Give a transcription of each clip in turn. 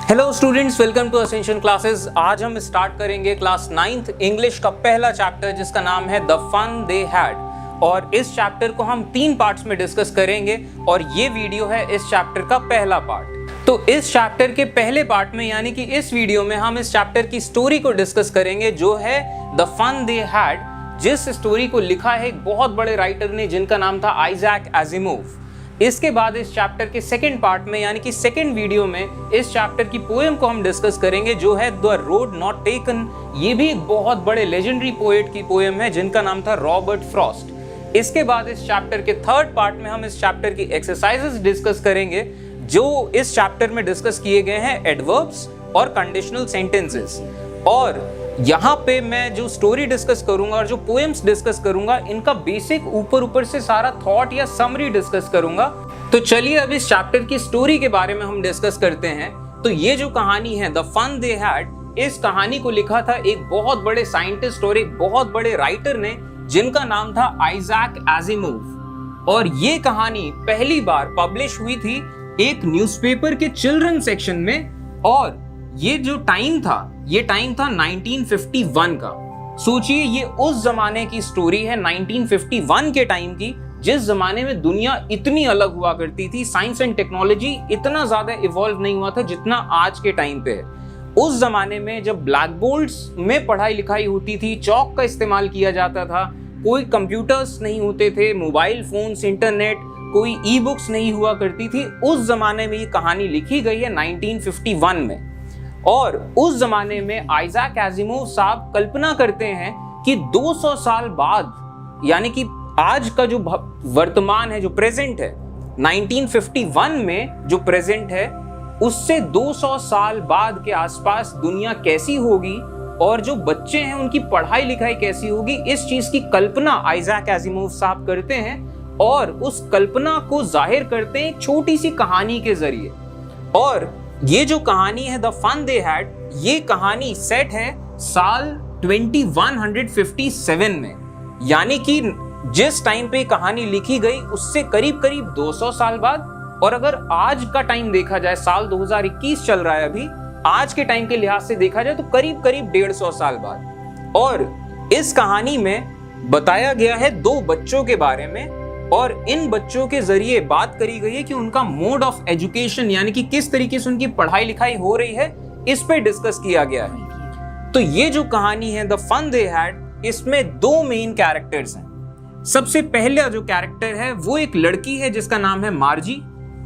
Hello students, welcome to Ascension classes. आज हम start करेंगे क्लास 9th इंग्लिश का पहला चैप्टर जिसका नाम है द फन दे हैड। और इस चैप्टर को हम 3 पार्ट्स में डिस्कस करेंगे और ये वीडियो है इस चैप्टर का पहला पार्ट। तो इस चैप्टर के पहले पार्ट में यानी कि इस वीडियो में हम इस चैप्टर की स्टोरी को डिस्कस करेंगे जो है द फन दे हैड, जिस स्टोरी को लिखा है एक बहुत बड़े राइटर ने जिनका नाम था आइजैक एजिमोव। इसके बाद इस चैप्टर के सेकंड पार्ट में यानी कि सेकंड वीडियो में इस चैप्टर की पोएम को हम डिस्कस करेंगे जो है द रोड नॉट टेकन। ये भी एक बहुत बड़े लेजेंडरी पोएट की पोएम है जिनका नाम था रॉबर्ट फ्रॉस्ट। इसके बाद इस चैप्टर के थर्ड पार्ट में हम इस चैप्टर की एक्सरसाइजेस डिस्कस करेंगे जो इस चैप्टर में डिस्कस किए गए हैं एडवर्ब्स और कंडीशनल सेंटेंसेस। और यहाँ पे मैं जो स्टोरी डिस्कस करूंगा और जो पोएम्स डिस्कस करूंगा इनका बेसिक ऊपर से सारा थॉट या समरी डिस्कस करूंगा। तो चलिए अब इस चैप्टर की स्टोरी के बारे में हम डिस्कस करते हैं। तो ये जो कहानी है द फन दे हैड, इस कहानी को लिखा था एक बहुत बड़े साइंटिस्ट और एक बहुत बड़े राइटर ने जिनका नाम था आइजैक एजिमोव। और ये कहानी पहली बार पब्लिश हुई थी एक न्यूज़पेपर के चिल्ड्रन सेक्शन में। और ये जो टाइम था ये टाइम था 1951 का। सोचिए ये उस जमाने की स्टोरी है 1951 के टाइम की, जिस जमाने में दुनिया इतनी अलग हुआ करती थी। साइंस एंड टेक्नोलॉजी इतना ज्यादा इवॉल्व नहीं हुआ था जितना आज के टाइम पे है। उस जमाने में जब ब्लैक बोर्ड्स में पढ़ाई लिखाई होती थी, चौक का इस्तेमाल किया जाता था, कोई कंप्यूटर्स नहीं होते थे, मोबाइल फोन्स, इंटरनेट, कोई ई बुक्स नहीं हुआ करती थी। उस जमाने में ये कहानी लिखी गई है 1951 में। और उस जमाने में आइजैक एजिमोव साहब कल्पना करते हैं कि 200 साल बाद यानी कि आज का जो वर्तमान है, जो प्रेजेंट है, 1951 में जो प्रेजेंट है उससे 200 साल बाद के आसपास दुनिया कैसी होगी और जो बच्चे हैं उनकी पढ़ाई लिखाई कैसी होगी, इस चीज की कल्पना आइजैक एजिमोव साहब करते हैं। और उस कल्पना को जाहिर करते हैं एक छोटी सी कहानी के जरिए। और ये जो कहानी है द फन दे हैड, ये कहानी सेट है साल 2157 में। यानी कि जिस टाइम पे कहानी लिखी गई उससे करीब 200 साल बाद। और अगर आज का टाइम देखा जाए, साल 2021 चल रहा है अभी, आज के टाइम के लिहाज से देखा जाए तो करीब 150 साल बाद। और इस कहानी में बताया गया है 2 बच्चों के बारे में और इन बच्चों के जरिए बात करी गई है कि उनका मोड ऑफ एजुकेशन यानी कि किस तरीके से उनकी पढ़ाई लिखाई हो रही है, इस पे डिस्कस किया गया है। तो ये जो कहानी है द फन दे हैड, इसमें 2 मेन कैरेक्टर्स हैं। सबसे पहला जो कैरेक्टर है वो एक लड़की है जिसका नाम है मार्जी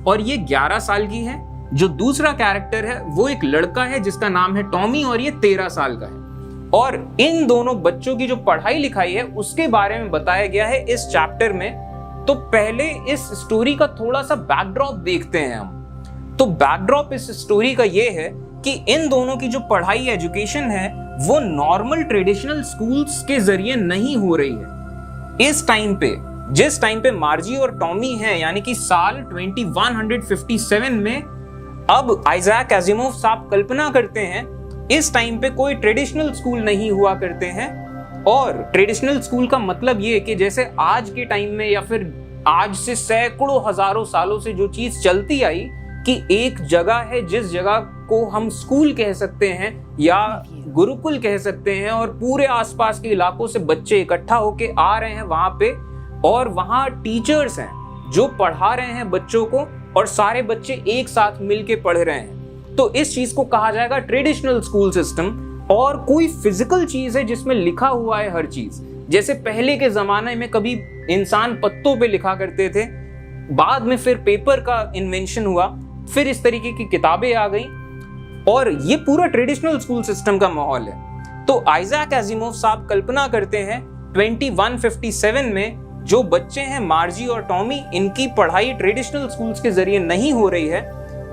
और ये 11 साल की है। जो दूसरा कैरेक्टर है वो एक लड़का है जिसका नाम है टॉमी और ये 13 साल का है। और इन दोनों बच्चों की जो पढ़ाई लिखाई है उसके बारे में बताया गया है इस चैप्टर में। तो पहले इस स्टोरी का थोड़ा सा बैकड्रॉप देखते हैं हम। तो बैकड्रॉप इस स्टोरी का ये है कि इन दोनों की जो पढ़ाई एजुकेशन है वो नॉर्मल ट्रेडिशनल स्कूल्स के जरिए नहीं हो रही है। इस टाइम पे, जिस टाइम पे मार्जी और टॉमी हैं यानी कि साल 2157 में, अब आइजैक एजिमोव साहब कल्पना करते हैं इस टाइम पे कोई ट्रेडिशनल स्कूल नहीं हुआ करते हैं। और ट्रेडिशनल स्कूल का मतलब ये है कि जैसे आज के टाइम में या फिर आज से सैकड़ों हजारों सालों से जो चीज चलती आई कि एक जगह है जिस जगह को हम स्कूल कह सकते हैं या गुरुकुल कह सकते हैं और पूरे आसपास के इलाकों से बच्चे इकट्ठा होके आ रहे हैं वहां पे और वहां टीचर्स हैं जो पढ़ा रहे हैं बच्चों को और सारे बच्चे एक साथ मिलके पढ़ रहे हैं। तो इस चीज को कहा जाएगा ट्रेडिशनल स्कूल सिस्टम। और कोई फिजिकल चीज है जिसमें लिखा हुआ है हर चीज। जैसे पहले के जमाने में कभी इंसान पत्तों पे लिखा करते थे, बाद में फिर पेपर का इन्वेंशन हुआ, फिर इस तरीके की किताबें आ गई और ये पूरा ट्रेडिशनल स्कूल सिस्टम का माहौल है। तो आइजैक एजिमोव साहब कल्पना करते हैं 2157 में जो बच्चे हैं मार्जी और टॉमी, इनकी पढ़ाई ट्रेडिशनल स्कूल्स के जरिए नहीं हो रही है,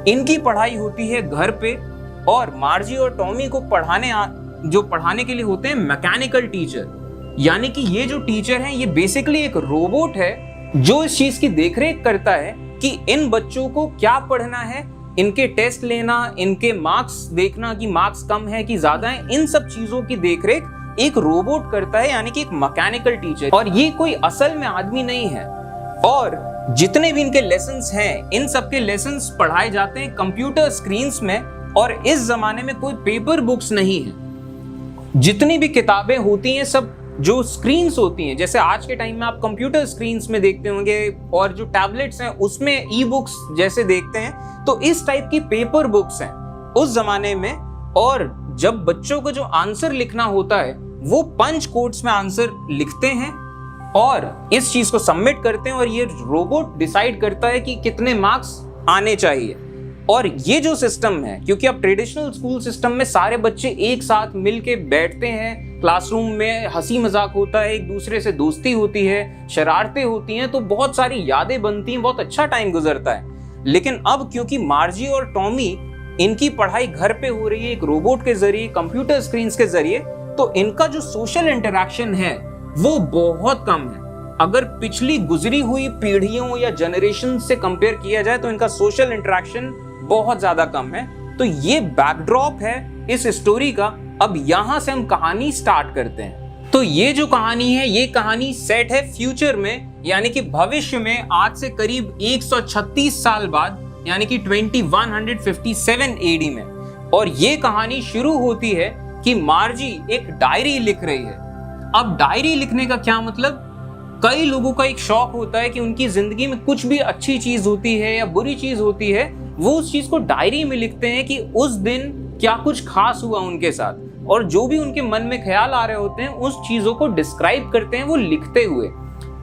इनकी पढ़ाई होती है घर पे। और मार्जी और टॉमी को पढ़ाने के लिए होते हैं मैकेनिकल टीचर। यानी कि ये जो टीचर हैं ये बेसिकली एक रोबोट है जो इस चीज की देखरेख करता है कि इन बच्चों को क्या पढ़ना है, इनके टेस्ट लेना, इनके मार्क्स देखना कि मार्क्स कम है कि ज्यादा है, इन सब चीजों की देखरेख एक रोबोट करता है यानी कि एक मैकेनिकल टीचर। और ये कोई असल में आदमी नहीं है। और जितने भी इनके लेसन्स हैं इन सब के लेसन्स पढ़ाए जाते हैं कंप्यूटर स्क्रीन्स में और इस जमाने में कोई पेपर बुक्स नहीं है। जितनी भी किताबें होती हैं सब जो स्क्रीन्स होती हैं, जैसे आज के टाइम में आप कंप्यूटर स्क्रीन्स में देखते होंगे और जो टैबलेट्स हैं उसमें ई बुक्स जैसे देखते हैं, तो इस टाइप की पेपर बुक्स हैं उस जमाने में। और जब बच्चों को जो आंसर लिखना होता है वो पंच कोड्स में आंसर लिखते हैं और इस चीज को सबमिट करते हैं और ये रोबोट डिसाइड करता है कि कितने मार्क्स आने चाहिए। और ये जो सिस्टम है, क्योंकि अब ट्रेडिशनल स्कूल सिस्टम में सारे बच्चे एक साथ मिलके बैठते हैं, क्लासरूम में हंसी मजाक होता है, एक दूसरे से दोस्ती होती है, शरारतें होती हैं, तो बहुत सारी यादें बनती हैं, बहुत अच्छा टाइम गुजरता है। लेकिन अब क्योंकि मार्जी और टॉमी इनकी पढ़ाई घर पे हो रही है एक रोबोट के जरिए, कंप्यूटर स्क्रीन के जरिए, तो इनका जो सोशल इंटरेक्शन है वो बहुत कम है। अगर पिछली गुजरी हुई पीढ़ियों या जनरेशन से कंपेयर किया जाए तो इनका सोशल इंटरेक्शन बहुत ज्यादा कम है। तो ये बैकड्रॉप है इस स्टोरी का। अब यहां से हम कहानी स्टार्ट करते हैं। तो ये जो कहानी है, ये कहानी सेट है फ्यूचर में, यानी कि भविष्य में, आज से करीब 136 साल बाद, यानी कि 2157 एडी में। और ये कहानी शुरू होती है कि मार्जी एक डायरी लिख रही है। अब डायरी लिखने का क्या मतलब, कई लोगों का एक शौक होता है कि उनकी जिंदगी में कुछ भी अच्छी चीज होती है या बुरी चीज होती है, वो उस चीज को डायरी में लिखते हैं कि उस दिन क्या कुछ खास हुआ उनके साथ, और जो भी उनके मन में ख्याल आ रहे होते हैं उस चीजों को डिस्क्राइब करते हैं वो लिखते हुए।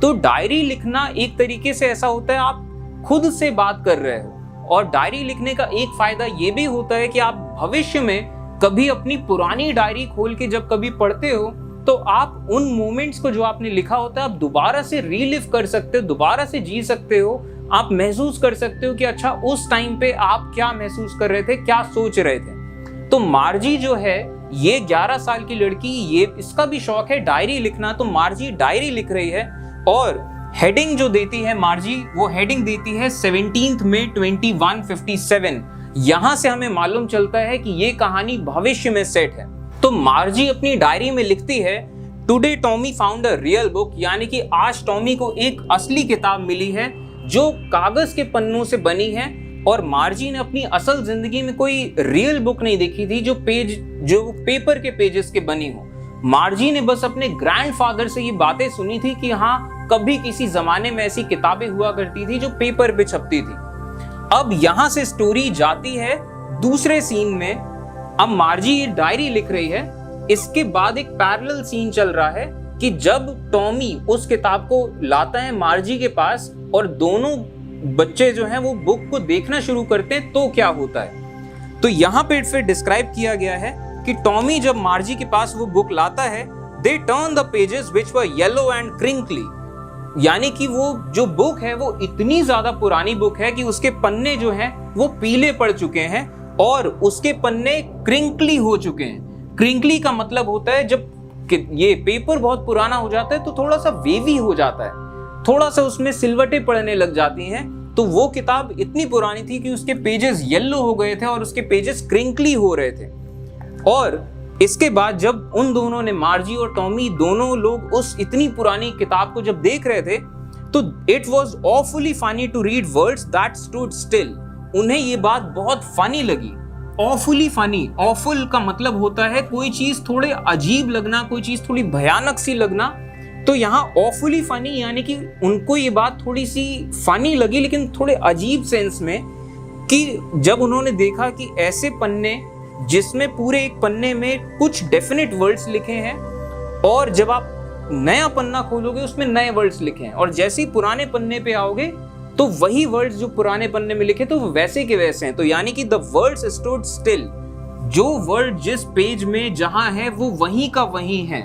तो डायरी लिखना एक तरीके से ऐसा होता है आप खुद से बात कर रहे हो। और डायरी लिखने का एक फायदा ये भी होता है कि आप भविष्य में कभी अपनी पुरानी डायरी खोल के जब कभी पढ़ते हो तो आप उन मोमेंट्स को जो आपने लिखा होता है आप दोबारा से रीलिव कर सकते हो, दोबारा से जी सकते हो। आप महसूस कर सकते हो कि अच्छा उस टाइम पे आप क्या महसूस कर रहे थे, क्या सोच रहे थे। तो मार्जी जो है ये 11 साल की लड़की, ये इसका भी शौक है डायरी लिखना। तो मार्जी डायरी लिख रही है और हेडिंग जो देती है मार्जी, वो हेडिंग देती है 17 मई 2157। यहां से हमें मालूम चलता है कि ये कहानी भविष्य में सेट है। तो मार्जी अपनी डायरी में लिखती है, today Tommy found a real book, यानी कि आज टॉमी को एक असली किताब मिली है जो कागज के पन्नों से बनी है। और मार्जी ने अपनी असल जिंदगी में कोई रियल बुक नहीं देखी थी जो पेपर के पेजेस के बनी हो। मार्जी ने बस अपने ग्रैंडफादर से ये बातें सुनी थी कि हाँ कभी किसी जमाने में ऐसी किताबें हुआ करती थी जो पेपर पे छपती थी। अब यहां से स्टोरी जाती है दूसरे सीन में। अब मार्जी ये डायरी लिख रही है, इसके बाद एक पैरेलल सीन चल रहा है कि जब टॉमी उस किताब को लाता है मार्जी के पास और दोनों बच्चे जो हैं वो बुक को देखना शुरू करते हैं तो क्या होता है। तो यहाँ पे फिर डिस्क्राइब किया गया है कि टॉमी जब मार्जी के पास वो बुक लाता है, they turn the pages which were yellow and crinkly, यानी कि वो जो बुक है वो इतनी ज्यादा पुरानी बुक है कि उसके पन्ने जो हैं वो पीले पड़ चुके हैं और उसके पन्ने क्रिंकली हो चुके हैं। क्रिंकली का मतलब होता है जब ये पेपर बहुत पुराना हो जाता है तो थोड़ा सा वेवी हो जाता है, थोड़ा सा उसमें सिलवटें पड़ने लग जाती हैं। तो वो किताब इतनी पुरानी थी कि उसके पेजेस येलो हो गए थे और उसके पेजेस क्रिंकली हो रहे थे। और इसके बाद जब उन दोनों ने, मार्जी और टॉमी दोनों लोग उस इतनी पुरानी किताब को जब देख रहे थे तो it was awfully funny to read words that stood still. उन्हें ये बात बहुत फनी लगी। ऑफुली फनी, ऑफुल का मतलब होता है कोई चीज थोड़े अजीब लगना, कोई चीज थोड़ी भयानक सी लगना। तो यहाँ ऑफुली फनी यानी कि उनको ये बात थोड़ी सी फनी लगी लेकिन थोड़े अजीब सेंस में, कि जब उन्होंने देखा कि ऐसे पन्ने जिसमें पूरे एक पन्ने में कुछ डेफिनेट वर्ड्स लिखे हैं और जब आप नया पन्ना खोलोगे उसमें नए वर्ड्स लिखे हैं, और जैसे ही पुराने पन्ने पे आओगे तो वही वर्ड्स जो पुराने पन्ने में लिखे तो वैसे के वैसे हैं। तो यानी कि द वर्ड्स स्टूड स्टिल, जो वर्ड जिस पेज में जहां है वो वहीं का वहीं है।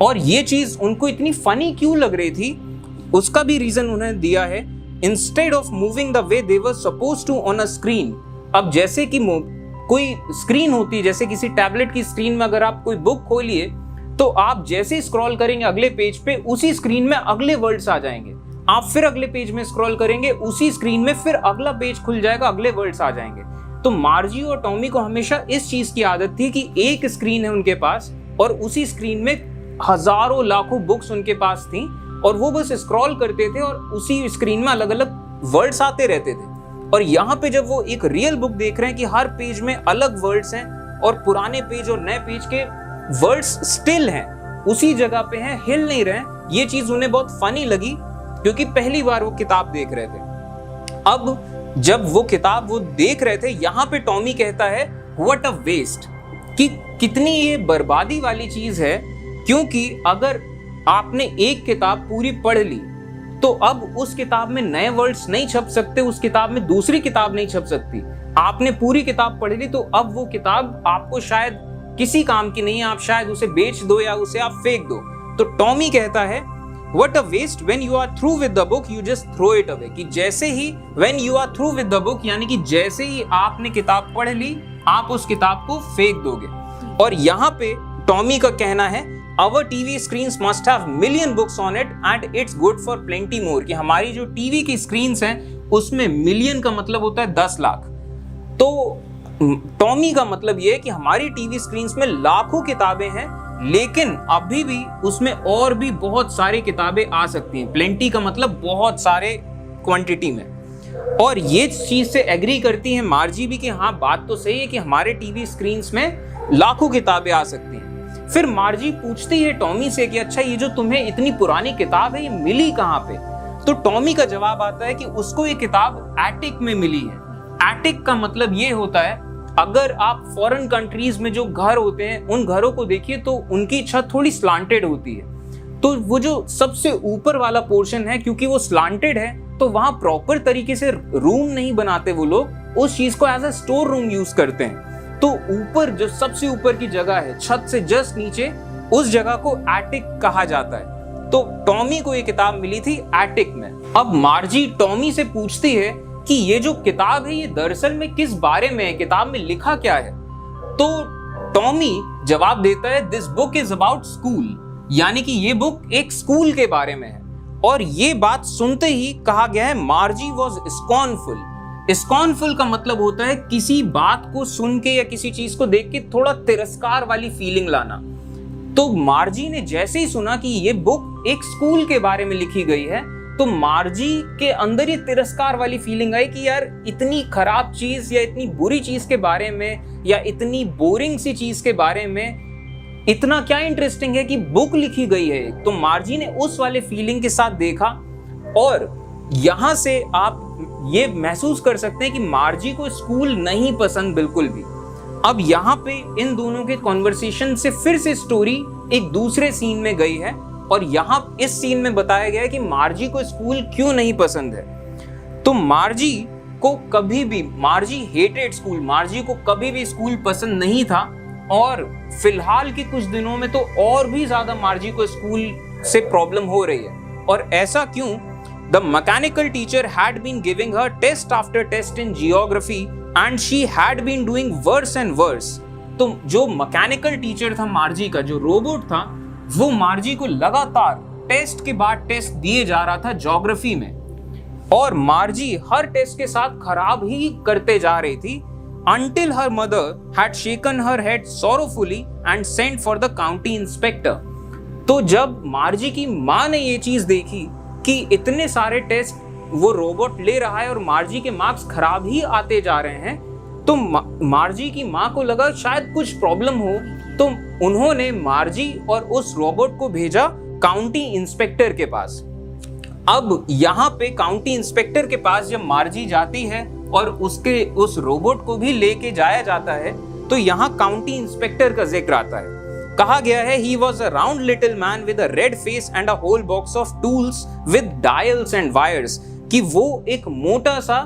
और ये चीज उनको इतनी फनी क्यों लग रही थी उसका भी रीजन उन्होंने दिया है। Instead of moving the way they were supposed to on a screen, अब जैसे कि कोई स्क्रीन होती है, जैसे किसी टैबलेट की स्क्रीन में अगर आप कोई बुक खोलिए तो आप जैसे स्क्रॉल करेंगे अगले पेज पे, उसी स्क्रीन में अगले वर्ड्स आ जाएंगे। आप फिर अगले पेज में स्क्रॉल करेंगे, उसी स्क्रीन में फिर अगला पेज खुल जाएगा, अगले वर्ड्स आ जाएंगे। तो मार्जी और टॉमी को हमेशा इस चीज की आदत थी कि एक स्क्रीन है उनके पास और उसी स्क्रीन में हजारों लाखों बुक्स उनके पास थी और वो बस स्क्रॉल करते थे और उसी स्क्रीन में अलग अलग वर्ड्स आते रहते थे। और यहाँ पे जब वो एक रियल बुक देख रहे हैं कि हर पेज में अलग वर्ड्स हैं और पुराने पेज और नए पेज के वर्ड्स स्टिल हैं, उसी जगह पे हैं, हिल नहीं रहे हैं, ये चीज उन्हें बहुत फनी लगी क्योंकि पहली बार वो किताब देख रहे थे। अब जब वो किताब वो देख रहे थे, यहाँ पे टॉमी कहता है व्हाट अ वेस्ट, कि कितनी ये बर्बादी वाली चीज है, क्योंकि अगर आपने एक किताब पूरी पढ़ ली तो अब उस किताब में नए वर्ड्स नहीं छप सकते, उस किताब में दूसरी किताब नहीं छप सकती। आपने पूरी किताब पढ़ ली तो अब वो किताब आपको शायद किसी काम की नहीं है, आप शायद उसे बेच दो या उसे आप फेंक दो। तो टॉमी कहता है What a waste, when you are through with the book, you just throw it away, कि जैसे ही when you are through with the book, यानी कि जैसे ही आपने किताब पढ़ ली आप उस किताब को फेंक दोगे। और यहाँ पे टॉमी का कहना है Our TV screens must have million books on it and it's good for plenty more, कि हमारी जो टीवी की स्क्रीन्स हैं उसमें मिलियन का मतलब होता है 10 लाख। तो टॉमी का मतलब ये है कि हमारी टीवी स्क्रीन्स में लाखों किताबें हैं, लेकिन अभी भी उसमें और भी बहुत सारी किताबें आ सकती हैं। प्लेंटी का मतलब बहुत सारे क्वांटिटी में। और ये चीज से एग्री करती है मार्जी भी कि हाँ बात तो सही है कि हमारे टीवी स्क्रीन्स में लाखों किताबें आ सकती हैं। फिर मार्जी पूछती है टॉमी से कि अच्छा ये जो तुम्हें इतनी पुरानी किताब है ये मिली कहाँ पे? तो टॉमी का जवाब आता है कि उसको ये किताब एटिक में मिली है। एटिक का मतलब ये होता है अगर आप फॉरेन कंट्रीज में जो घर होते हैं उन घरों को देखिए तो उनकी छत थोड़ी स्लांटेड होती है, तो वो जो सबसे ऊपर वाला पोर्शन है क्योंकि वो स्लांटेड है तो वहां प्रॉपर तरीके से रूम नहीं बनाते वो लोग, उस चीज को as a store room use करते हैं। तो ऊपर जो सबसे ऊपर की जगह है छत से जस्ट नीचे, उस जगह को एटिक कहा जाता है। तो टॉमी को ये किताब मिली थी एटिक में। अब मार्जी टॉमी से पूछती है कि ये जो किताब है ये दरअसल में किस बारे में है, किताब में लिखा क्या है? तो टॉमी जवाब देता है this book is about school, यानी कि ये बुक एक स्कूल के बारे में है। और ये बात सुनते ही कहा गया है मार्जी वॉज स्कॉर्नफुल। स्कॉर्नफुल का मतलब होता है किसी बात को सुन के या किसी चीज को देख के थोड़ा तिरस्कार वाली फीलिंग लाना। तो मार्जी ने जैसे ही सुना कि ये बुक एक स्कूल के बारे में लिखी गई है तो मार्जी के अंदर ये तिरस्कार वाली फीलिंग आई कि यार इतनी खराब चीज या इतनी बुरी चीज के बारे में या इतनी बोरिंग सी चीज के बारे में इतना क्या इंटरेस्टिंग है कि बुक लिखी गई है। तो मार्जी ने उस वाले फीलिंग के साथ देखा और यहां से आप ये महसूस कर सकते हैं कि मार्जी को स्कूल नहीं पसंद बिल्कुल भी। अब यहाँ पे इन दोनों के कॉन्वर्सेशन से फिर से स्टोरी एक दूसरे सीन में गई है और यहाँ इस सीन में बताया गया है कि मार्जी को स्कूल क्यों नहीं पसंद है। तो मार्जी हेटेड स्कूल, मार्जी को कभी भी स्कूल पसंद नहीं था और फिलहाल के कुछ दिनों में तो और भी ज्यादा मार्जी को स्कूल से प्रॉब्लम हो रही है। और ऐसा क्यों? The mechanical teacher had been giving her test after test in geography and she had been doing worse and worse. तो जो मैकेनिकल टीचर था मार्जी का, जो रोबोट था, वो मार्जी को लगातार टेस्ट के बाद टेस्ट दिए जा रहा था ज्योग्राफी में और मार्जी हर टेस्ट के साथ खराब ही करते जा रही थी until her mother had shaken her head sorrowfully and sent for the county inspector. तो जब मार्जी की माँ ने ये चीज देखी कि इतने सारे टेस्ट वो रोबोट ले रहा है और मार्जी के मार्क्स खराब ही आते जा रहे हैं, तो मार्जी की माँ को लगा शायद कुछ प्रॉब्लम हो, तो उन्होंने मार्जी और उस रोबोट को भेजा काउंटी इंस्पेक्टर के पास। अब यहाँ पे काउंटी इंस्पेक्टर के पास जब मार्जी जाती है और उस रोबोट को भी लेके जाया जाता है तो यहाँ काउंटी इंस्पेक्टर का जिक्र आता है। कहा गया है he was a round little man with a red face and a whole box of tools with dials and wires, कि वो एक मोटा सा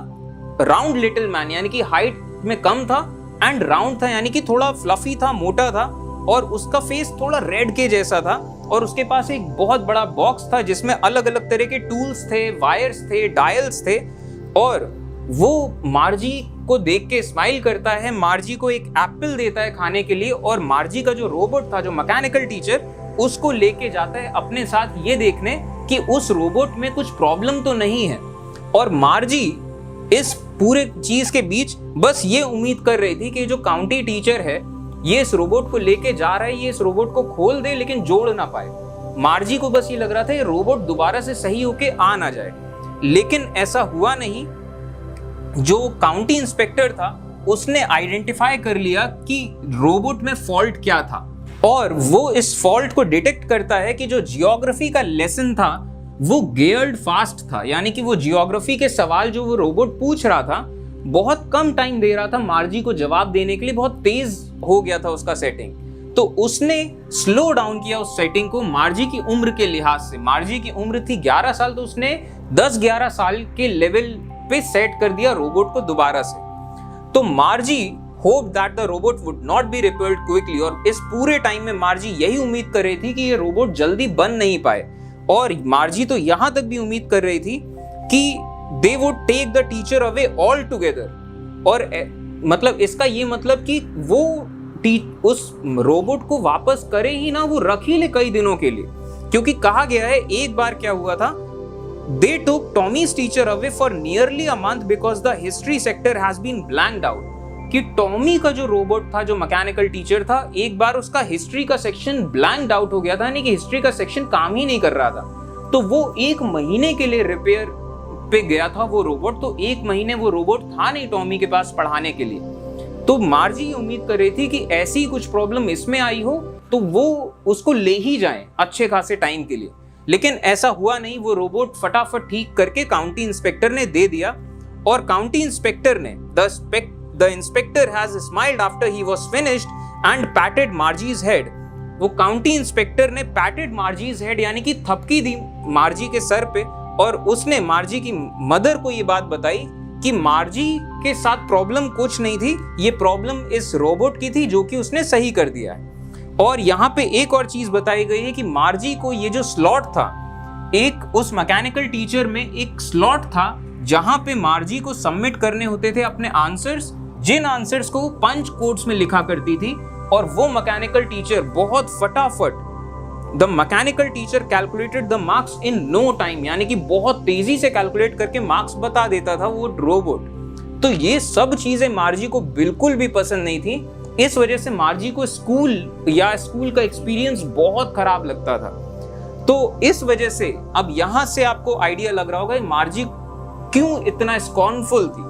राउंड लिटिल मैन यानी कि हाइट में कम था एंड राउंड था यानी कि थोड़ा फ्लफी था, मोटा था और उसका फेस थोड़ा रेड के जैसा था और उसके पास एक बहुत बड़ा बॉक्स था जिसमें अलग अलग तरह के टूल्स थे, वायर्स थे, डायल्स थे। और वो मार्जी को देख के स्माइल करता है, मार्जी को एक एप्पल देता है खाने के लिए और मार्जी का जो रोबोट था, जो मैकेनिकल टीचर, उसको लेके जाता है अपने साथ ये देखने कि उस रोबोट में कुछ प्रॉब्लम तो नहीं है। और मार्जी इस पूरे चीज के बीच बस ये उम्मीद कर रही थी कि जो काउंटी टीचर है ये इस रोबोट को लेके जा रहा है, ये इस रोबोट को खोल दे लेकिन जोड़ ना पाए। मार्जी को बस ये लग रहा था ये रोबोट दोबारा से सही होके आ ना जाए, लेकिन ऐसा हुआ नहीं। जो काउंटी इंस्पेक्टर था उसने आइडेंटिफाई कर लिया कि रोबोट में फॉल्ट क्या था, और वो इस फॉल्ट को डिटेक्ट करता है कि जो जियोग्राफी का लेसन था वो गेयर्ड फास्ट था, यानी कि वो जियोग्राफी के सवाल जो वो रोबोट पूछ रहा था बहुत कम टाइम दे रहा था मार्जी को जवाब देने के लिए, बहुत तेज हो गया था उसका सेटिंग। तो उसने स्लो डाउन किया उस सेटिंग को मार्जी की उम्र के लिहाज से। मार्जी की उम्र थी 11 साल, तो उसने 10-11 साल के लेवल पे सेट कर दिया रोबोट को दोबारा से। तो मार्जी hope that the robot would not be repaired quickly, और इस पूरे टाइम में मार्जी यही उम्मीद कर रही थी कि ये रोबोट जल्दी बन नहीं पाए। और मार्जी तो यहां तक भी उम्मीद कर रही थी कि they would take the teacher away altogether, और मतलब इसका ये मतलब कि वो उस रोबोट को वापस करे ही ना, वो रख ही ले कई दिनों के लिए। क्योंकि कहा गया है एक बार क्या हुआ था, they took Tommy's teacher away for nearly a month because the history sector has been blanked out, कि टॉमी का जो रोबोट था, जो मैकेनिकल टीचर था, एक बार उसका हिस्ट्री का सेक्शन ब्लैंक्ड आउट हो गया था, यानी कि हिस्ट्री का सेक्शन काम ही नहीं कर रहा था। तो वो 1 महीने के लिए रिपेयर पे गया था वो रोबोट, तो 1 महीने वो रोबोट था नहीं टॉमी के पास पढ़ाने के लिए। तो मार्जी उम्मीद कर रही थी कि ऐसी कुछ प्रॉब्लम इसमें आई हो तो वो उसको ले ही जाएं अच्छे खासे टाइम के लिए, लेकिन ऐसा हुआ नहीं। वो रोबोट फटाफट ठीक करके काउंटी इंस्पेक्टर ने दे दिया, और काउंटी इंस्पेक्टर ने the inspector has smiled after he was finished and patted Margie's head. वो काउंटी इंस्पेक्टर ने पैटेड मार्जीज हेड, यानी कि थपकी दी मार्जी के सर पे, और उसने मार्जी की मदर को ये बात बताई कि मार्जी के साथ प्रॉब्लम कुछ नहीं थी, ये प्रॉब्लम इस रोबोट की थी जो कि उसने सही कर दिया है। और यहाँ पे एक और चीज बताई गई है कि मार्जी को ये जो स्लॉट था, एक उस मैकेनिकल टीचर में एक स्लॉट था जहां पे मार्जी को सबमिट करने होते थे अपने आंसर्स, जिन आंसर्स को पंच कोड्स में लिखा करती थी, और वो मैकेनिकल टीचर बहुत फटाफट, the mechanical teacher calculated the marks in no time, यानी कि बहुत तेजी से कैलकुलेट करके मार्क्स बता देता था वो रोबोट। तो ये सब चीजें मार्जी को बिल्कुल भी पसंद नहीं थी। इस वजह से मार्जी को स्कूल का एक्सपीरियंस बहुत खराब लगता था। तो इस वजह से अब यहां से आपको आइडिया लग रहा होगा मार्जी क्यों इतना स्कॉर्नफुल थी।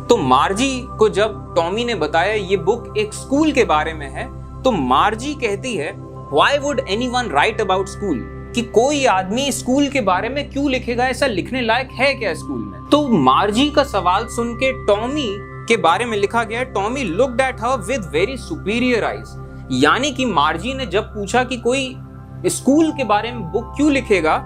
तो मार्जी को जब टॉमी ने बताया ये बुक एक स्कूल के बारे में है, तो मार्जी कहती है Why would anyone write about school? कि कोई आदमी स्कूल के बारे में क्यों लिखेगा, ऐसा लिखने लायक है क्या स्कूल में। तो मार्जी का सवाल सुन के टॉमी के बारे में लिखा गया, Tommy looked at her with very superior eyes, यानी कि मार्जी ने जब पूछा कि कोई स्कूल के बारे में बुक क्यों लिखेगा,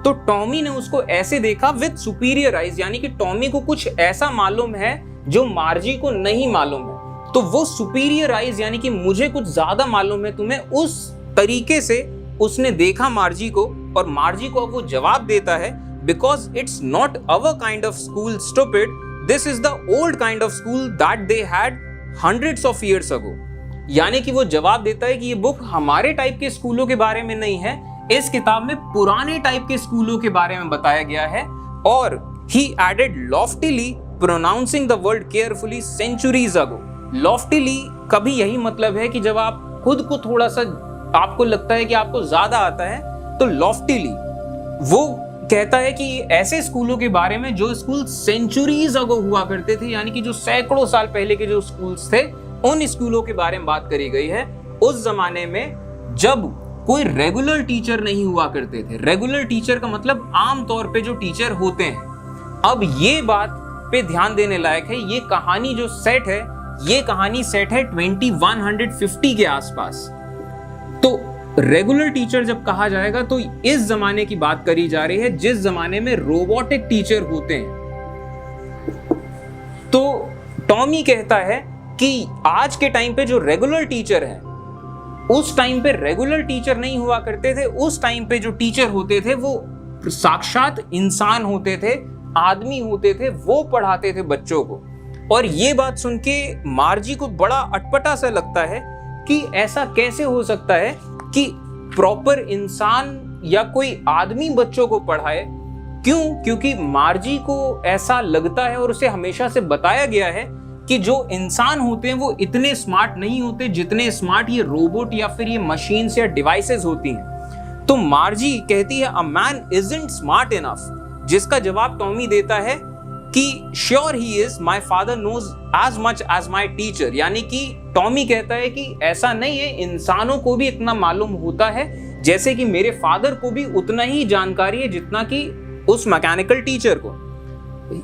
तो टॉमी ने उसको ऐसे देखा विद सुपीरियर आइज, यानी कि टॉमी को कुछ ऐसा मालूम है जो मार्जी को नहीं मालूम है। तो वो सुपीरियर आइज, यानी कि मुझे कुछ ज्यादा मालूम है तुम्हें, उस तरीके से उसने देखा मार्जी को, और मार्जी को अब वो जवाब देता है, because it's not our kind of school stupid, this is the old kind of school that they had hundreds of years ago. यानी कि वो जवाब देता है कि ये बुक हमारे टाइप के स्कूलों के बारे में नहीं है, इस किताब में पुराने टाइप के स्कूलों के बारे में बताया गया है। और he added loftily pronouncing the word carefully centuries ago. Loftily कभी यही मतलब है कि जब आप खुद को थोड़ा सा आपको लगता है कि आपको ज्यादा आता है, तो लॉफ्टीली वो कहता है कि ऐसे स्कूलों के बारे में जो स्कूल सेंचुरीज अगो हुआ करते थे, यानी कि जो सैकड़ों साल पहले के जो स्कूल्स थे, उन स्कूलों के बारे में बात करी गई है। उस जमाने में जब कोई रेगुलर टीचर नहीं हुआ करते थे। रेगुलर टीचर का मतलब आमतौर पे जो टीचर होते हैं। अब ये बात पे ध्यान देने लायक है, ये कहानी जो सेट है, ये कहानी सेट है 2150 के आसपास। तो रेगुलर टीचर जब कहा जाएगा तो इस जमाने की बात करी जा रही है जिस जमाने में रोबोटिक टीचर होते हैं। तो टॉमी कहता है कि आज के टाइम पे जो रेगुलर टीचर है, उस टाइम पे रेगुलर टीचर नहीं हुआ करते थे। उस टाइम पे जो टीचर होते थे वो साक्षात इंसान होते थे, आदमी होते थे, वो पढ़ाते थे बच्चों को। और ये बात सुन के मार्जी को बड़ा अटपटा सा लगता है कि ऐसा कैसे हो सकता है कि प्रॉपर इंसान या कोई आदमी बच्चों को पढ़ाए। क्यों? क्योंकि मार्जी को ऐसा लगता है और उसे हमेशा से बताया गया है कि जो इंसान होते हैं वो इतने स्मार्ट नहीं होते जितने स्मार्ट ये रोबोट या फिर ये मशीन्स या डिवाइसेस होती हैं। तो मार्जी कहती है a man isn't smart enough, जिसका जवाब टॉमी देता है कि sure he is, my father knows as much as my teacher. यानी कि टॉमी कहता है कि ऐसा नहीं है, इंसानों को भी इतना मालूम होता है जैसे कि मेरे फादर को भी उतना ही जानकारी है जितना कि उस मैकेनिकल टीचर को।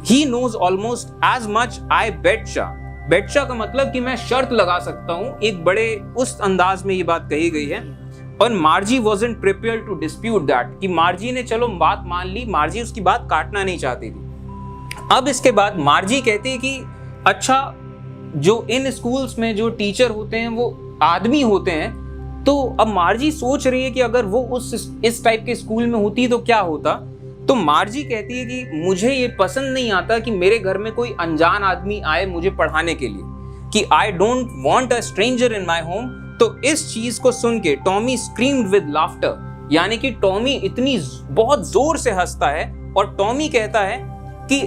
He knows almost as much I betcha. Betcha का मतलब कि मैं शर्त लगा सकता हूं, एक बड़े उस अंदाज में ये बात कही गई है। और Margie wasn't prepared to dispute that, कि मार्जी ने चलो बात मान ली, मार्जी उसकी बात काटना नहीं चाहती थी। अब इसके बाद मार्जी कहती है कि अच्छा, जो इन स्कूल्स में जो टीचर होते हैं वो आदमी होते हैं, तो अब मार्जी सोच रही है कि अगर वो इस टाइप के स्कूल में होती तो क्या होता। तो मार्जी कहती है कि मुझे ये पसंद नहीं आता कि मेरे घर में कोई अनजान आदमी आए मुझे पढ़ाने के लिए, कि I don't want a stranger in my home. तो इस चीज को सुन के टॉमी स्क्रीम्ड विद लाफ्टर, यानी कि टॉमी इतनी बहुत जोर से हंसता है। और टॉमी कहता है कि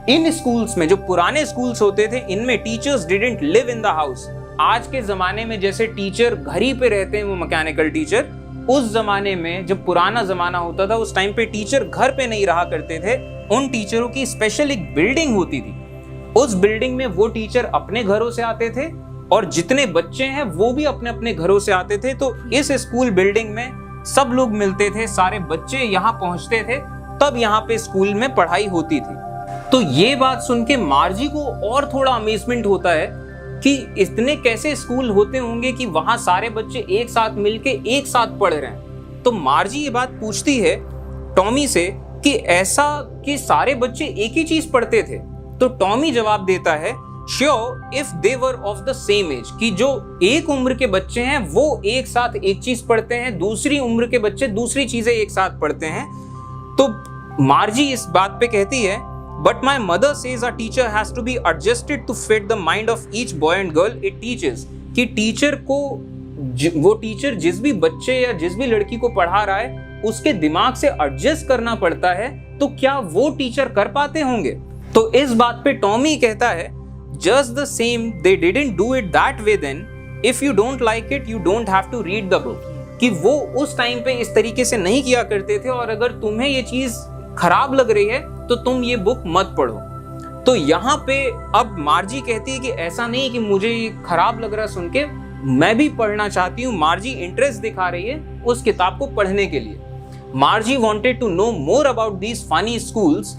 इन स्कूल्स में, जो पुराने स्कूल्स होते थे, इनमें teachers didn't live in the house. आज के जमाने में जैसे टीचर घर ही पे रहते हैं, वो मैकेनिकल टीचर, उस जमाने में जब पुराना जमाना होता था उस टाइम पे टीचर घर पे नहीं रहा करते थे। उन टीचरों की स्पेशल एक बिल्डिंग होती थी, उस बिल्डिंग में वो टीचर अपने घरों से आते थे और जितने बच्चे हैं वो भी अपने अपने घरों से आते थे। तो इस स्कूल बिल्डिंग में सब लोग मिलते थे, सारे बच्चे यहाँ पहुंचते थे, तब यहाँ पे स्कूल में पढ़ाई होती थी। तो ये बात सुन के मार्जी को और थोड़ा अमेजमेंट होता है कि इतने कैसे स्कूल होते होंगे कि वहां सारे बच्चे एक साथ मिलके एक साथ पढ़ रहे हैं। तो मार्जी ये बात पूछती है टॉमी से कि ऐसा कि सारे बच्चे एक ही चीज पढ़ते थे। तो टॉमी जवाब देता है, sure if they were of the same age, कि जो एक उम्र के बच्चे हैं वो एक साथ एक चीज पढ़ते हैं, दूसरी उम्र के बच्चे दूसरी चीजें एक साथ पढ़ते हैं। तो मार्जी इस बात पे कहती है, But my mother says a teacher has to be adjusted to fit the mind of each boy and girl it teaches, कि टीचर को, वो टीचर जिस भी बच्चे या जिस भी लड़की को पढ़ा रहा है उसके दिमाग से एडजस्ट करना पड़ता है। तो क्या वो टीचर कर पाते होंगे? तो इस बात पे टॉमी कहता है, just the same they didn't do it that way then, if you don't like it you don't have to read the book, कि वो उस टाइम पे इस तरीके से नहीं किया करते थे और अगर तुम्हें ये चीज खराब लग रही है तो तुम ये बुक मत पढ़ो। तो यहाँ पे अब मार्जी कहती है कि ऐसा नहीं कि मुझे ये खराब लग रहा सुन के, मैं भी पढ़ना चाहती हूँ। मार्जी इंटरेस्ट दिखा रही है उस किताब को पढ़ने के लिए। Margie wanted to know more about these funny schools.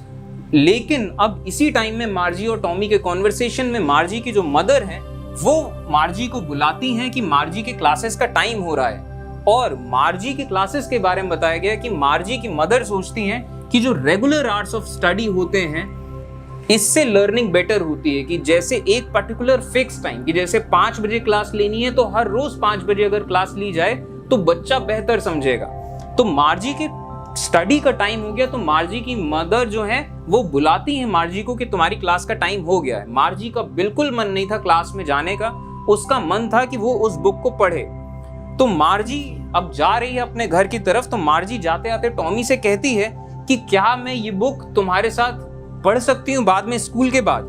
लेकिन अब इसी टाइम में मार्जी और टॉमी के कॉन्वर्सेशन में मार्जी की जो मदर है वो मार्जी को बुलाती हैं कि मार्जी के क्लासेस का टाइम हो रहा है। और मार्जी के क्लासेस के बारे में बताया गया कि मार्जी की मदर सोचती हैं कि जो रेगुलर आवर्स ऑफ स्टडी होते हैं इससे लर्निंग बेटर होती है, कि जैसे एक पर्टिकुलर फिक्स टाइम, कि जैसे 5 बजे क्लास लेनी है तो हर रोज 5 बजे अगर क्लास ली जाए तो बच्चा बेहतर समझेगा। तो मार्जी के स्टडी का टाइम हो गया तो मार्जी की मदर जो है वो बुलाती है मार्जी को कि तुम्हारी क्लास का टाइम हो गया है। मार्जी का बिल्कुल मन नहीं था क्लास में जाने का, उसका मन था कि वो उस बुक को पढ़े। तो मार्जी अब जा रही है अपने घर की तरफ। तो मार्जी जाते आते टॉमी से कहती है कि क्या मैं ये बुक तुम्हारे साथ पढ़ सकती हूँ बाद में, स्कूल के बाद?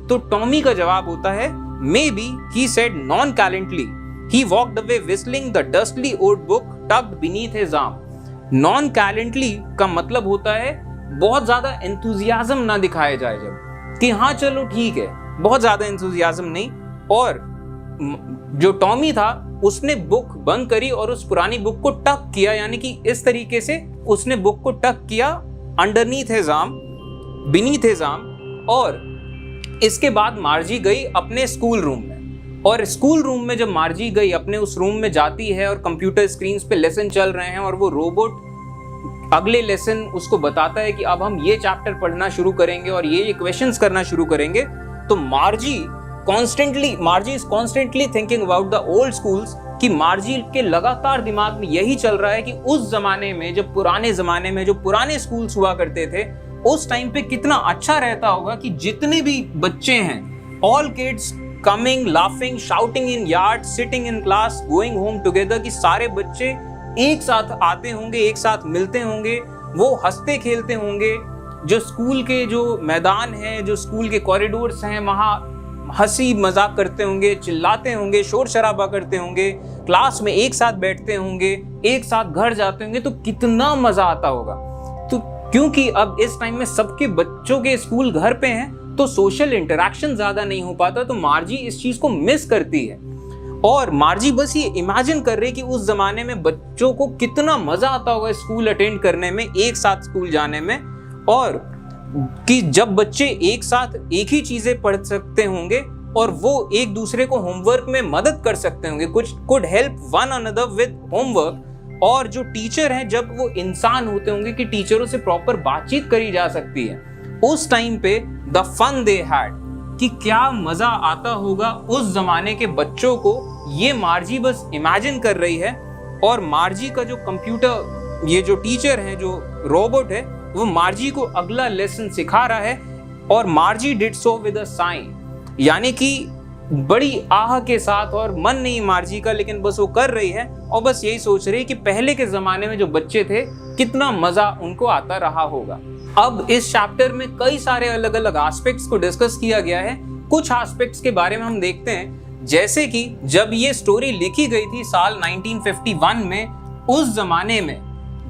तो टॉमी का जवाब होता है, maybe, he said non gallantly. He walked away whistling the dusty old book tucked beneath his arm. Non gallantly का मतलब होता है बहुत ज्यादा एंथुजियाज्म ना दिखाया जाए, जब कि हाँ चलो ठीक है, बहुत ज्यादा एंथुजियाज्म नहीं। और जो टॉमी था उसने बुक बंद करी और उस पुरानी बुक को टक किया, यानी कि इस तरीके से उसने बुक को टक किया underneath his arm, beneath his arm. और इसके बाद मार्जी गई अपने स्कूल रूम में। और स्कूल रूम में जब मार्जी गई अपने उस रूम में जाती है और कंप्यूटर स्क्रीन्स पे लेसन चल रहे हैं और वो रोबोट अगले लेसन उसको बताता है कि अब हम ये चैप्टर पढ़ना शुरू करेंगे और ये क्वेश्चंस करना शुरू करेंगे। तो मार्जी is constantly thinking about the old schools, कि मार्जी के लगातार दिमाग में यही चल रहा है कि उस जमाने में, जब पुराने जमाने में जो पुराने स्कूल्स हुआ करते थे, उस टाइम पे कितना अच्छा रहता होगा कि जितने भी बच्चे हैं, all kids coming, laughing, shouting in yard, sitting in class, going home together, कि सारे बच्चे एक साथ आते होंगे, एक साथ मिलते होंगे, वो हंसते खेलते होंगे। जो स्कूल के जो मैदान हैं, जो स्कूल के कॉरिडोर्स हैं, वहाँ हंसी मजाक करते होंगे, चिल्लाते होंगे, शोर शराबा करते होंगे, क्लास में एक साथ बैठते होंगे, एक साथ घर जाते होंगे, तो कितना मजा आता होगा। तो क्योंकि अब इस टाइम में सबके बच्चों के स्कूल घर पे हैं, तो सोशल इंटरेक्शन ज्यादा नहीं हो पाता, तो मार्जी इस चीज को मिस करती है। और मार्जी बस ये इमेजिन कर रही कि उस जमाने में बच्चों को कितना मजा आता होगा स्कूल अटेंड करने में, एक साथ स्कूल जाने में, और कि जब बच्चे एक साथ एक ही चीजें पढ़ सकते होंगे और वो एक दूसरे को होमवर्क में मदद कर सकते होंगे, कुछ could help one another with homework. और जो टीचर हैं जब वो इंसान होते होंगे कि टीचरों से प्रॉपर बातचीत करी जा सकती है, उस टाइम पे द फन दे हैड, कि क्या मजा आता होगा उस जमाने के बच्चों को, ये मार्जी बस इमेजिन कर रही है। और मार्जी का जो कंप्यूटर, ये जो टीचर है, जो रोबोट है, वो मार्जी को अगला लेसन सिखा रहा है। और Margie did so with a sigh, यानी कि बड़ी आह के साथ, और मन नहीं मार्जी का, लेकिन बस वो कर रही है और बस यही सोच रही है कि पहले के जमाने में जो बच्चे थे कितना मजा उनको आता रहा होगा। अब इस चैप्टर में कई सारे अलग अलग एस्पेक्ट्स को डिस्कस किया गया है। कुछ एस्पेक्ट्स के बारे में हम देखते हैं, जैसे कि जब ये स्टोरी लिखी गई थी साल 1951 में, उस जमाने में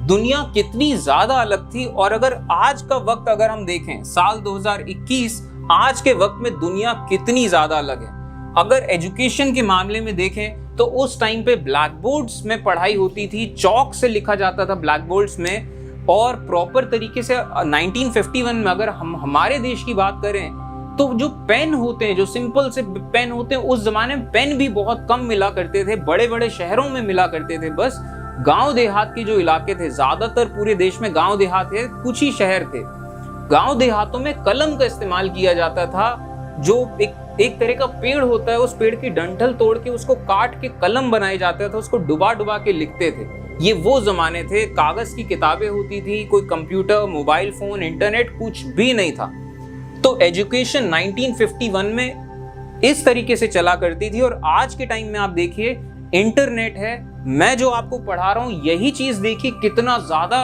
दुनिया कितनी ज्यादा अलग थी। और अगर आज का वक्त अगर हम देखें, साल 2021, आज के वक्त में दुनिया कितनी ज्यादा अलग है। अगर एजुकेशन के मामले में देखें तो उस टाइम पे ब्लैक बोर्ड्स में पढ़ाई होती थी, चौक से लिखा जाता था ब्लैक बोर्ड्स में, और प्रॉपर तरीके से 1951 में अगर हम हमारे देश की बात करें तो जो पेन होते हैं, जो सिंपल से पेन होते हैं, उस जमाने में पेन भी बहुत कम मिला करते थे, बड़े बड़े शहरों में मिला करते थे। बस गांव देहात के जो इलाके थे, ज्यादातर पूरे देश में गांव देहात थे, कुछ ही शहर थे। गांव देहातों में कलम का इस्तेमाल किया जाता था, जो एक तरह का पेड़ होता है, उस पेड़ की डंठल तोड़ के उसको काट के कलम बनाया जाता था, उसको डुबा डुबा के लिखते थे। ये वो जमाने थे, कागज की किताबें होती थी, कोई कंप्यूटर, मोबाइल फोन, इंटरनेट कुछ भी नहीं था। तो एजुकेशन 1951 में इस तरीके से चला करती थी। और आज के टाइम में आप देखिए, इंटरनेट है, मैं जो आपको पढ़ा रहा हूँ यही चीज देखिए कितना ज्यादा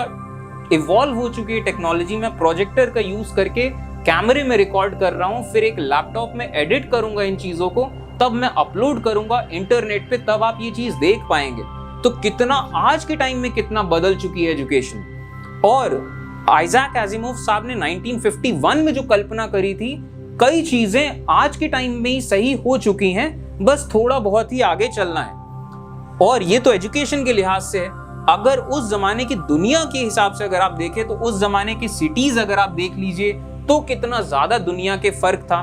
इवॉल्व हो चुकी है टेक्नोलॉजी में। प्रोजेक्टर का यूज करके कैमरे में रिकॉर्ड कर रहा हूं, फिर एक लैपटॉप में एडिट करूंगा इन चीजों को, तब मैं अपलोड करूंगा इंटरनेट पे, तब आप ये चीज देख पाएंगे। तो कितना आज के टाइम में कितना बदल चुकी है एजुकेशन। और आइजैक एजिमोव साहब ने 1951 में जो कल्पना करी थी, कई चीजें आज के टाइम में ही सही हो चुकी हैं, बस थोड़ा बहुत ही आगे चलना है। और ये तो एजुकेशन के लिहाज से है। अगर उस जमाने की दुनिया के हिसाब से अगर आप देखें तो उस जमाने की सिटीज अगर आप देख लीजिए तो कितना ज्यादा दुनिया के फर्क था।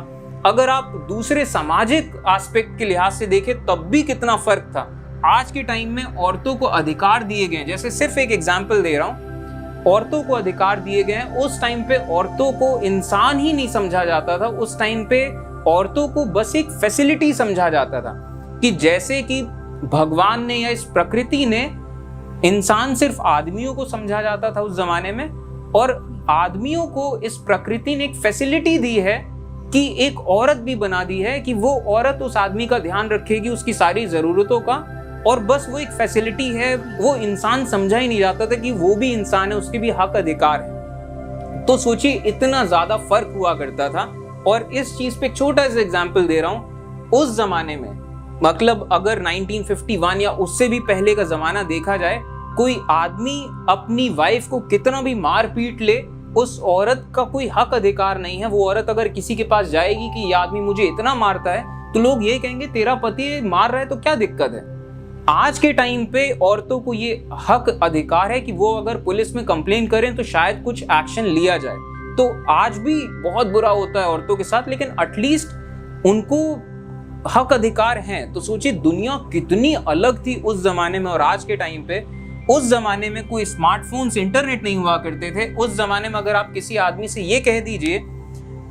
अगर आप दूसरे सामाजिक एस्पेक्ट के लिहाज से देखें तब भी कितना फर्क था। आज के टाइम में औरतों को अधिकार दिए गए, जैसे सिर्फ एक एग्जांपल दे रहा हूं, औरतों को अधिकार दिए गए हैं। उस टाइम पे औरतों को इंसान ही नहीं समझा जाता था, उस टाइम पे औरतों को बस एक फैसिलिटी समझा जाता था, कि जैसे कि भगवान ने या इस प्रकृति ने इंसान सिर्फ आदमियों को समझा जाता था उस जमाने में, और आदमियों को इस प्रकृति ने एक फैसिलिटी दी है कि एक औरत भी बना दी है कि वो औरत उस आदमी का ध्यान रखेगी, उसकी सारी जरूरतों का, और बस वो एक फैसिलिटी है। वो इंसान समझा ही नहीं जाता था कि वो भी इंसान है, उसके भी हक अधिकार है। तो सोचिए इतना ज्यादा फर्क हुआ करता था। और इस चीज पे छोटा सा एग्जांपल दे रहा हूं, उस जमाने में, मतलब अगर 1951 या उससे भी पहले का जमाना देखा जाए, कोई आदमी अपनी वाइफ को कितना भी मार पीट ले, उस औरत का कोई हक अधिकार नहीं है। वो औरत अगर किसी के पास जाएगी कि ये आदमी मुझे इतना मारता है, तो लोग ये कहेंगे तेरा पति मार रहा है तो क्या दिक्कत है। आज के टाइम पे औरतों को ये हक अधिकार है कि वो अगर पुलिस में कंप्लेन करें तो शायद कुछ एक्शन लिया जाए। तो आज भी बहुत बुरा होता है औरतों के साथ, लेकिन एटलीस्ट उनको हक अधिकार हैं। तो सोचिए दुनिया कितनी अलग थी उस जमाने में और आज के टाइम पे। उस जमाने में कोई स्मार्टफोन्स, इंटरनेट नहीं हुआ करते थे। उस जमाने में अगर आप किसी आदमी से ये कह दीजिए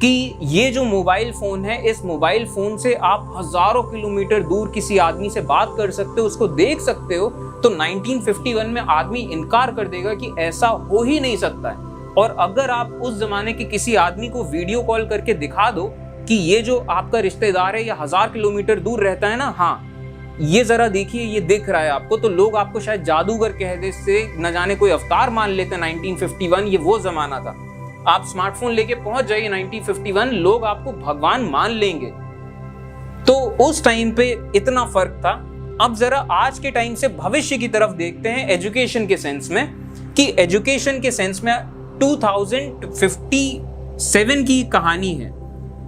कि ये जो मोबाइल फोन है, इस मोबाइल फोन से आप हजारों किलोमीटर दूर किसी आदमी से बात कर सकते हो, उसको देख सकते हो, तो 1951 में आदमी इनकार कर देगा कि ऐसा हो ही नहीं सकता है। और अगर आप उस जमाने के किसी आदमी को वीडियो कॉल करके दिखा दो कि ये जो आपका रिश्तेदार है या 1000 किलोमीटर दूर रहता है ना, हाँ ये जरा देखिए, ये दिख रहा है आपको, तो लोग आपको शायद जादूगर कह दे, से न जाने कोई अवतार मान लेते। 1951 ये वो जमाना था। आप स्मार्टफोन लेके पहुंच जाइए 1951, लोग आपको भगवान मान लेंगे। तो उस टाइम पे इतना फर्क था। अब जरा आज के टाइम से भविष्य की तरफ देखते हैं एजुकेशन के सेंस में, कि एजुकेशन के सेंस में 2157 की कहानी है,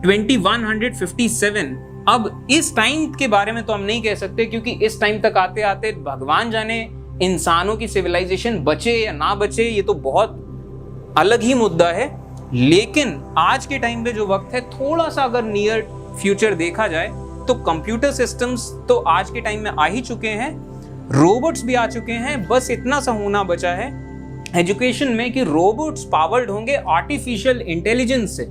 2157। अब इस टाइम के बारे में तो हम नहीं कह सकते, क्योंकि इस टाइम तक आते आते भगवान जाने इंसानों की सिविलाइजेशन बचे या ना बचे, ये तो बहुत अलग ही मुद्दा है। लेकिन आज के टाइम पे जो वक्त है, थोड़ा सा अगर नियर फ्यूचर देखा जाए तो कंप्यूटर सिस्टम्स तो आज के टाइम में आ ही चुके हैं, रोबोट्स भी आ चुके हैं। बस इतना सा होना बचा है एजुकेशन में कि रोबोट्स पावर्ड होंगे आर्टिफिशियल इंटेलिजेंस से,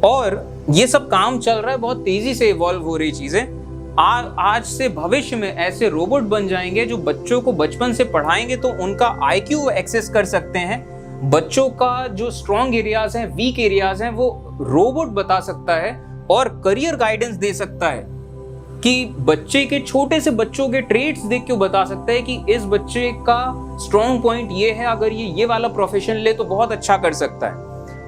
और ये सब काम चल रहा है, बहुत तेजी से इवॉल्व हो रही चीजें। आज से भविष्य में ऐसे रोबोट बन जाएंगे जो बच्चों को बचपन से पढ़ाएंगे तो उनका आईक्यू एक्सेस कर सकते हैं। बच्चों का जो स्ट्रॉन्ग एरियाज हैं, वीक एरियाज हैं, वो रोबोट बता सकता है और करियर गाइडेंस दे सकता है कि बच्चे के, छोटे से बच्चों के ट्रेड्स देख के बता सकता है कि इस बच्चे का स्ट्रॉन्ग पॉइंट ये है, अगर ये वाला प्रोफेशन ले तो बहुत अच्छा कर सकता है।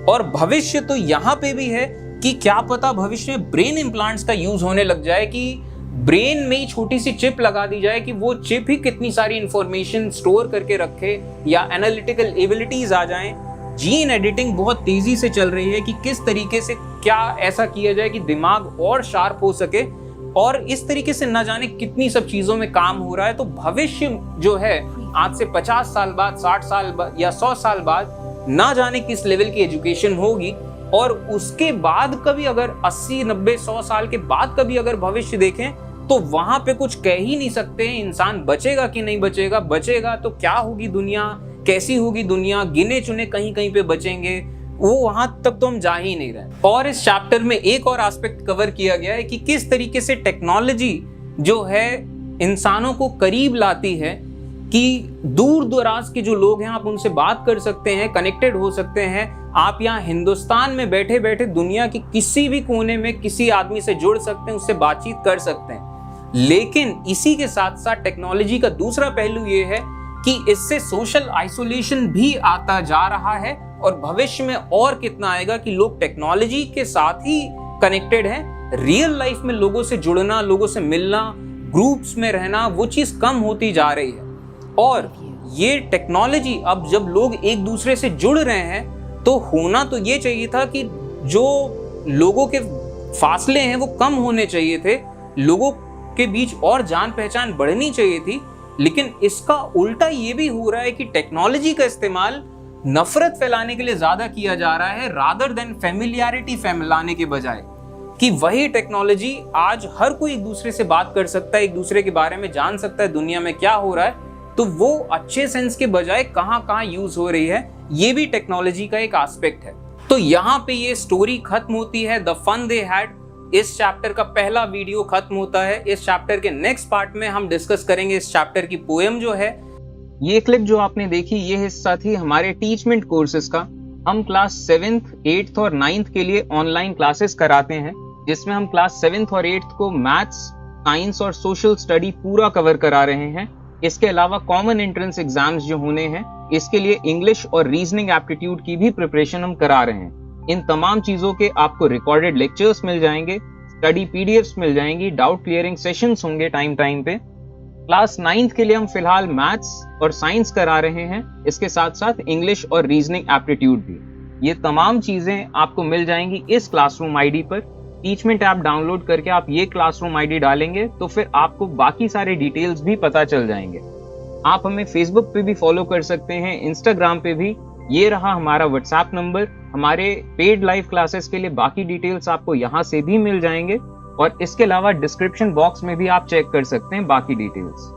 और भविष्य तो यहाँ पे भी है कि क्या पता भविष्य में ब्रेन इम्प्लांट्स का यूज होने लग जाए, कि ब्रेन में ही छोटी सी चिप लगा दी जाए कि वो चिप ही कितनी सारी इंफॉर्मेशन स्टोर करके रखे, या एनालिटिकल एबिलिटीज आ जाएं। जीन एडिटिंग बहुत तेजी से चल रही है कि किस तरीके से क्या ऐसा किया जाए कि दिमाग और शार्प हो सके, और इस तरीके से ना जाने कितनी सब चीजों में काम हो रहा है। तो भविष्य जो है आज से 50 साल बाद, 60 साल बाद या 100 साल बाद ना जाने किस लेवल की एजुकेशन होगी, और उसके बाद कभी अगर 80, 90, 100 साल के बाद कभी अगर भविष्य देखें तो वहां पे कुछ कह ही नहीं सकते इंसान बचेगा कि नहीं बचेगा। बचेगा तो क्या होगी दुनिया, कैसी होगी दुनिया, गिने चुने कहीं कहीं पे बचेंगे, वो वहां तक तो हम जा ही नहीं रहे। और इस चैप्टर में एक और एस्पेक्ट कवर किया गया है कि किस तरीके से टेक्नोलॉजी जो है इंसानों को करीब लाती है, कि दूर दराज के जो लोग हैं आप उनसे बात कर सकते हैं, कनेक्टेड हो सकते हैं। आप यहाँ हिंदुस्तान में बैठे बैठे दुनिया की किसी भी कोने में किसी आदमी से जुड़ सकते हैं, उससे बातचीत कर सकते हैं। लेकिन इसी के साथ साथ टेक्नोलॉजी का दूसरा पहलू ये है कि इससे सोशल आइसोलेशन भी आता जा रहा है, और भविष्य में और कितना आएगा कि लोग टेक्नोलॉजी के साथ ही कनेक्टेड हैं। रियल लाइफ में लोगों से जुड़ना, लोगों से मिलना, ग्रुप्स में रहना, वो चीज कम होती जा रही है। और ये टेक्नोलॉजी अब जब लोग एक दूसरे से जुड़ रहे हैं तो होना तो ये चाहिए था कि जो लोगों के फासले हैं वो कम होने चाहिए थे, लोगों के बीच और जान पहचान बढ़नी चाहिए थी। लेकिन इसका उल्टा ये भी हो रहा है कि टेक्नोलॉजी का इस्तेमाल नफरत फैलाने के लिए ज्यादा किया जा रहा है, रादर देन फेमिलियरिटी फैलाने के बजाय। कि वही टेक्नोलॉजी आज हर कोई एक दूसरे से बात कर सकता है, एक दूसरे के बारे में जान सकता है दुनिया में क्या हो रहा है, तो वो अच्छे सेंस के बजाय कहाँ यूज हो रही है, ये भी टेक्नोलॉजी का एक एस्पेक्ट है। तो यहाँ पे ये स्टोरी खत्म होती है, द फन दे हैड। इस चैप्टर का पहला वीडियो खत्म होता है। इस चैप्टर के नेक्स्ट पार्ट में हम डिस्कस करेंगे इस चैप्टर की पोएम जो है। ये क्लिप जो आपने देखी, ये हिस्सा थी हमारे टीचमेंट कोर्सेज का। हम क्लास 7th, 8th और 9th के लिए ऑनलाइन क्लासेस कराते हैं, जिसमें हम क्लास 7th और 8th को मैथ्स, साइंस और सोशल स्टडी पूरा कवर करा रहे हैं। इसके अलावा कॉमन एंट्रेंस एग्जाम्स जो होने हैं, इसके लिए इंग्लिश और रीजनिंग एप्टीट्यूड की भी प्रिपरेशन हम करा रहे हैं। इन तमाम चीजों के आपको रिकॉर्डेड लेक्चर्स मिल जाएंगे, स्टडी पीडीएफ्स मिल जाएंगी, डाउट क्लियरिंग सेशंस होंगे टाइम पे। क्लास 9th के लिए हम फिलहाल मैथ्स और साइंस करा रहे हैं, इसके साथ साथ इंग्लिश और रीजनिंग एप्टीट्यूड भी। ये तमाम चीजें आपको मिल जाएंगी इस क्लासरूम आईडी पर। टीचमेंट ऐप डाउनलोड करके आप ये क्लासरूम आईडी डालेंगे तो फिर आपको बाकी सारे डिटेल्स भी पता चल जाएंगे। आप हमें फेसबुक पे भी फॉलो कर सकते हैं, इंस्टाग्राम पे भी। ये रहा हमारा व्हाट्सएप नंबर। हमारे पेड लाइव क्लासेस के लिए बाकी डिटेल्स आपको यहाँ से भी मिल जाएंगे, और इसके अलावा डिस्क्रिप्शन बॉक्स में भी आप चेक कर सकते हैं बाकी डिटेल्स।